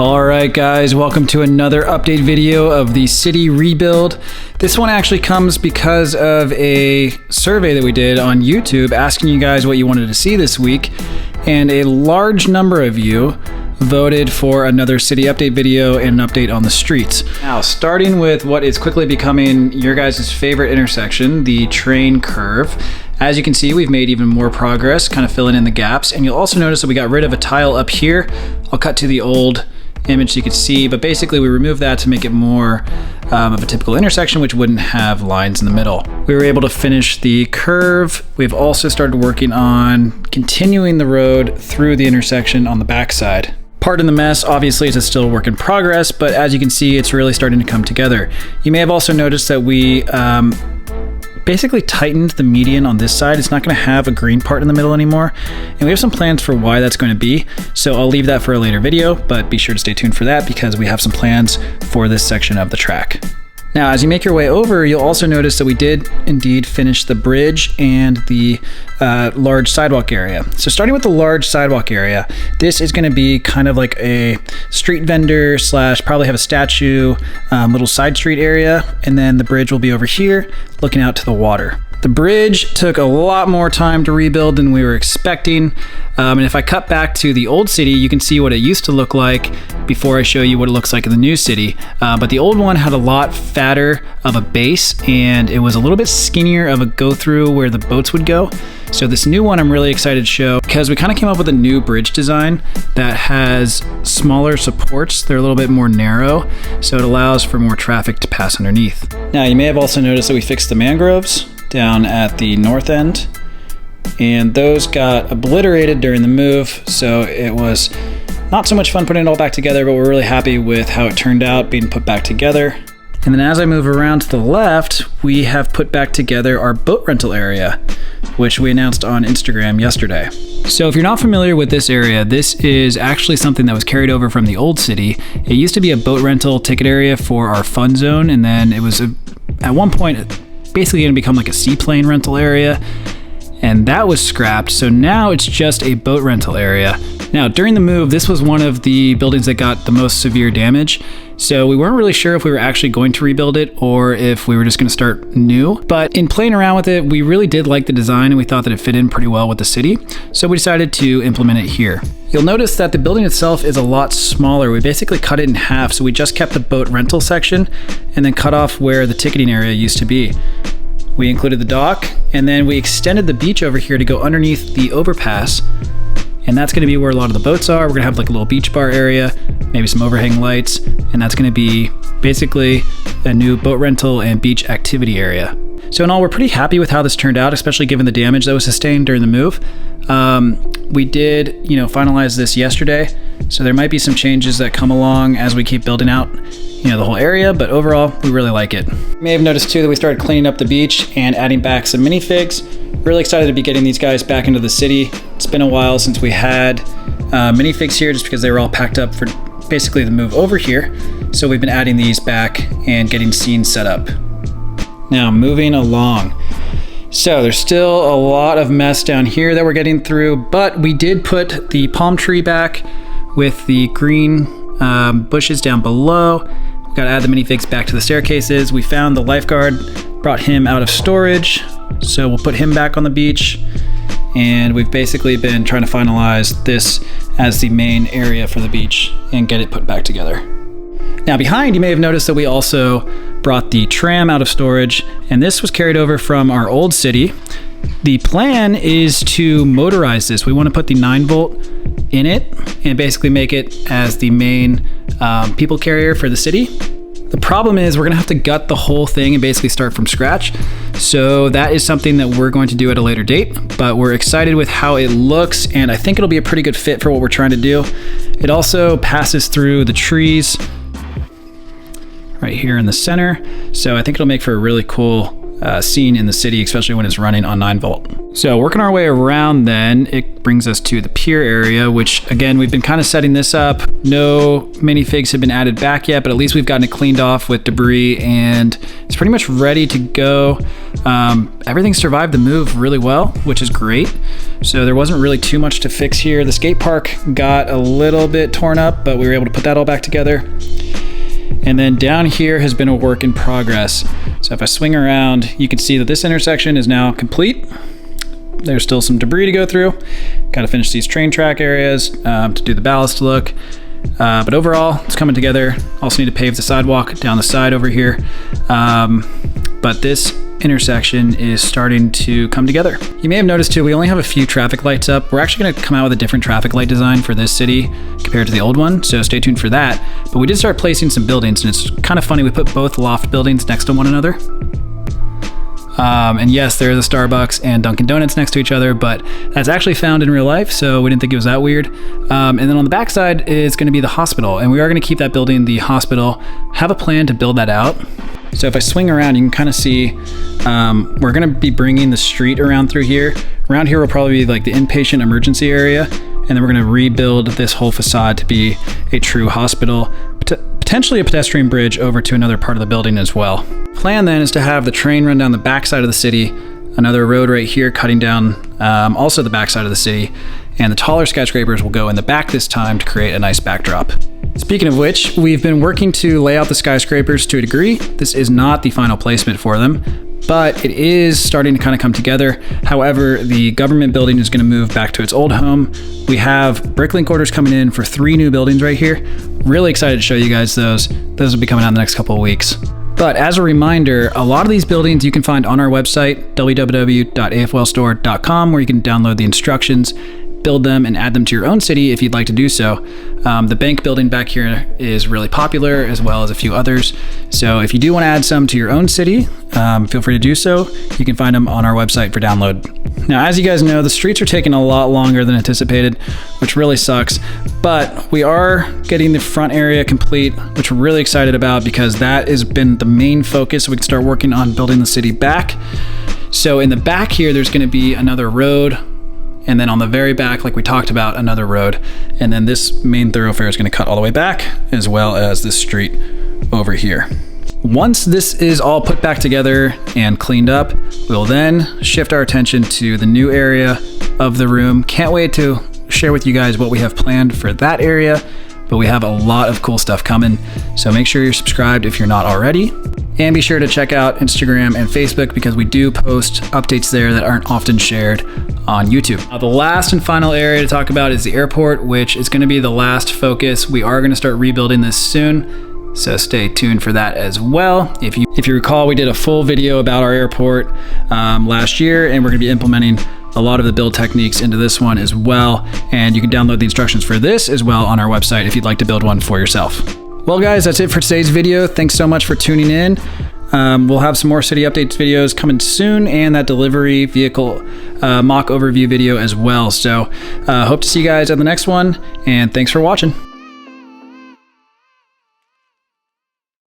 All right, guys, welcome to another update video of the city rebuild. This one actually comes because of a survey that we did on YouTube asking you guys what you wanted to see this week, and a large number of you voted for another city update video and an update on the streets. Now, starting with what is quickly becoming your guys' favorite intersection, the train curve. As you can see, we've made even more progress, kind of filling in the gaps, and you'll also notice that we got rid of a tile up here. I'll cut to the old image so you can see, but basically we removed that to make it more of a typical intersection, which wouldn't have lines in the middle. We were able to finish the curve. We've also started working on continuing the road through the intersection on the backside. Pardon the mess, obviously it's still a work in progress, but as you can see, it's really starting to come together. You may have also noticed that we basically tightened the median on this side. It's not going to have a green part in the middle anymore, and we have some plans for why that's going to be, so I'll leave that for a later video, but be sure to stay tuned for that because we have some plans for this section of the track. Now, as you make your way over, you'll also notice that we did indeed finish the bridge and the large sidewalk area. So starting with the large sidewalk area, this is going to be kind of like a street vendor slash probably have a statue, little side street area, and then the bridge will be over here looking out to the water. The bridge took a lot more time to rebuild than we were expecting. And if I cut back to the old city, you can see what it used to look like before I show you what it looks like in the new city. But the old one had a lot fatter of a base, and it was a little bit skinnier of a go through where the boats would go. So this new one I'm really excited to show because we kind of came up with a new bridge design that has smaller supports. They're a little bit more narrow, so it allows for more traffic to pass underneath. Now, you may have also noticed that we fixed the mangroves down at the north end, and those got obliterated during the move, so it was not so much fun putting it all back together, but we're really happy with how it turned out being put back together. And then as I move around to the left, we have put back together our boat rental area, which we announced on Instagram yesterday. So if you're not familiar with this area, this is actually something that was carried over from the old city. It used to be a boat rental ticket area for our fun zone, and then it was at one point basically going to become like a seaplane rental area, and that was scrapped. So now it's just a boat rental area. Now, during the move, this was one of the buildings that got the most severe damage, so we weren't really sure if we were actually going to rebuild it or if we were just going to start new. But in playing around with it, we really did like the design and we thought that it fit in pretty well with the city, so we decided to implement it here. You'll notice that the building itself is a lot smaller. We basically cut it in half, so we just kept the boat rental section and then cut off where the ticketing area used to be. We included the dock, and then we extended the beach over here to go underneath the overpass, and that's going to be where a lot of the boats are. We're going to have like a little beach bar area, maybe some overhang lights, and that's going to be basically a new boat rental and beach activity area. So in all, we're pretty happy with how this turned out, especially given the damage that was sustained during the move. We did, finalize this yesterday, so there might be some changes that come along as we keep building out, the whole area, but overall, we really like it. You may have noticed too that we started cleaning up the beach and adding back some minifigs. Really excited to be getting these guys back into the city. It's been a while since we had minifigs here just because they were all packed up for basically the move over here. So we've been adding these back and getting scenes set up. Now, moving along. So there's still a lot of mess down here that we're getting through, but we did put the palm tree back with the green bushes down below. We've got to add the minifigs back to the staircases. We found the lifeguard, brought him out of storage, so we'll put him back on the beach. And we've basically been trying to finalize this as the main area for the beach and get it put back together. Now behind, you may have noticed that we also brought the tram out of storage, and this was carried over from our old city. The plan is to motorize this. We want to put the 9-volt in it and basically make it as the main people carrier for the city. The problem is we're going to have to gut the whole thing and basically start from scratch. So that is something that we're going to do at a later date, but we're excited with how it looks, and I think it'll be a pretty good fit for what we're trying to do. It also passes through the trees right here in the center, so I think it'll make for a really cool scene in the city, especially when it's running on 9-volt. So working our way around, then it brings us to the pier area, which again, we've been kind of setting this up. No minifigs have been added back yet, but at least we've gotten it cleaned off with debris and it's pretty much ready to go. Everything survived the move really well, which is great. So there wasn't really too much to fix here. The skate park got a little bit torn up, but we were able to put that all back together. And then down here has been a work in progress. So if I swing around, you can see that this intersection is now complete. There's still some debris to go through. Got to finish these train track areas to do the ballast look. But overall, it's coming together. Also need to pave the sidewalk down the side over here. But this intersection is starting to come together. You may have noticed too, we only have a few traffic lights up. We're actually gonna come out with a different traffic light design for this city compared to the old one, so stay tuned for that. But we did start placing some buildings, and it's kind of funny, we put both loft buildings next to one another. And yes, there is a Starbucks and Dunkin' Donuts next to each other, but that's actually found in real life, so we didn't think it was that weird. And then on the back side is going to be the hospital, and we are going to keep that building the hospital. Have a plan to build that out. So if I swing around, you can kind of see we're going to be bringing the street around through here. Around here will probably be like the inpatient emergency area, and then we're going to rebuild this whole facade to be a true hospital, potentially a pedestrian bridge over to another part of the building as well. Plan then is to have the train run down the back side of the city, another road right here cutting down also the back side of the city, and the taller skyscrapers will go in the back this time to create a nice backdrop. Speaking of which, we've been working to lay out the skyscrapers to a degree. This is not the final placement for them, but it is starting to kind of come together. However, the government building is going to move back to its old home. We have Bricklink orders coming in for 3 new buildings right here. Really excited to show you guys those. Those will be coming out in the next couple of weeks. But as a reminder, a lot of these buildings you can find on our website, www.aflstore.com, where you can download the instructions, build them, and add them to your own city if you'd like to do so. The bank building back here is really popular, as well as a few others. So if you do want to add some to your own city, feel free to do so. You can find them on our website for download. Now, as you guys know, the streets are taking a lot longer than anticipated, which really sucks. But we are getting the front area complete, which we're really excited about because that has been the main focus. So we can start working on building the city back. So in the back here, there's going to be another road. And then on the very back, like we talked about, another road. And then this main thoroughfare is going to cut all the way back, as well as this street over here. Once this is all put back together and cleaned up, we'll then shift our attention to the new area of the room. Can't wait to share with you guys what we have planned for that area, but we have a lot of cool stuff coming. So make sure you're subscribed if you're not already. And be sure to check out Instagram and Facebook because we do post updates there that aren't often shared on YouTube. The last and final area to talk about is the airport, which is going to be the last focus. We are going to start rebuilding this soon, so stay tuned for that as well. If you recall, we did a full video about our airport last year, and we're going to be implementing a lot of the build techniques into this one as well. And you can download the instructions for this as well on our website if you'd like to build one for yourself. Well guys, that's it for today's video. Thanks so much for tuning in. We'll have some more city updates videos coming soon, and that delivery vehicle mock overview video as well. So hope to see you guys at the next one, and thanks for watching.